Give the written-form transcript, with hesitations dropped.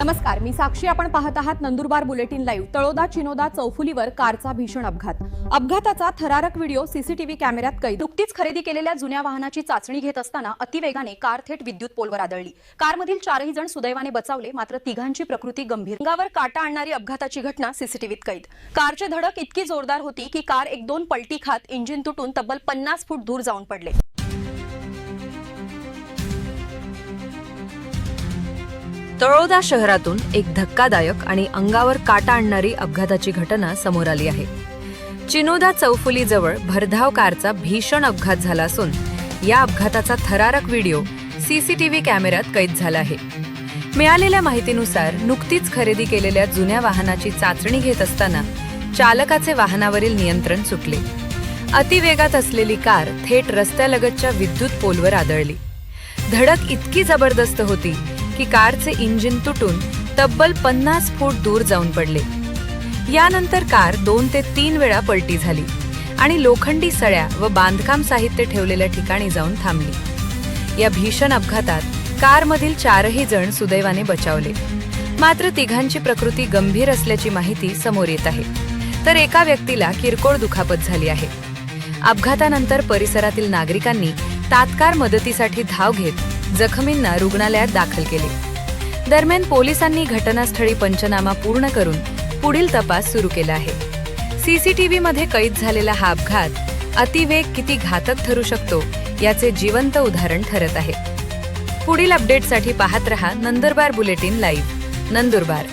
नमस्कार, मी साक्षी. आपण पाहत आहात नंदुरबार बुलेटिन लाईव्ह. तळोदा चिनोदा चौफुलीवर कारचा भीषण अपघाताचा थरारक व्हिडिओ सीसीटीव्ही कॅमेऱ्यात कैद. नुकतीच खरेदी केलेल्या जुन्या वाहनाची चाचणी घेत असताना अतिवेगाने कार थेट विद्युत पोलवर आदळली. कारमधील 4ही जण सुदैवाने बचावले, मात्र तिघांची प्रकृती गंभीर. अंगावर काटा आणणारी अपघाताची घटना सीसीटीव्हीत कैद. कारची धडक इतकी जोरदार होती की कार 1-2 पलटी खात इंजिन तुटून तब्बल 50 फूट दूर जाऊन पडले. तळोदा शहरातून एक धक्कादायक आणि अंगावर काटा आणणारी अपघाताची घटना समोर आली आहे. चिनोदा चौफुली जवळ भरधाव कारचा भीषण अपघात झाला असून या अपघाताचा थरारक व्हिडिओ सीसीटीव्ही कॅमेऱ्यात कैद झाला आहे. मिळालेल्या माहितीनुसार नुकतीच खरेदी केलेल्या जुन्या वाहनाची चाचणी घेत असताना चालकाचे वाहनावरील नियंत्रण सुटले. अतिवेगात असलेली कार थेट रस्त्यालगतच्या विद्युत पोलवर आदळली. धडक इतकी जबरदस्त होती की कारचे इंजिन तुटून तब्बल 50 फूट दूर जाऊन पडले. यानंतर कार 2 ते 3 वेळा पलटी झाली आणि लोखंडी सळ्या व बांधकाम साहित्य ठेवलेल्या ठिकाणी जाऊन थांबली. या भीषण अपघातात कारमधील 4ही जण सुदैवाने बचावले, मात्र तिघांची प्रकृती गंभीर असल्याची माहिती समोर येत आहे, तर एका व्यक्तीला किरकोळ दुखापत झाली आहे. अपघातानंतर परिसरातील नागरिकांनी तात्काळ मदतीसाठी धाव घेत जखमींना रुग्णालयात दाखल केले. दरम्यान पोलिसांनी घटनास्थळी पंचनामा पूर्ण करून पुढील तपास सुरू केला आहे. सीसीटीव्हीमध्ये कैद झालेला हा अपघात अतिवेग किती घातक ठरू शकतो याचे जिवंत उदाहरण ठरत आहे. पुढील अपडेटसाठी पाहत रहा नंदुरबार बुलेटिन लाईव्ह. नंदुरबार.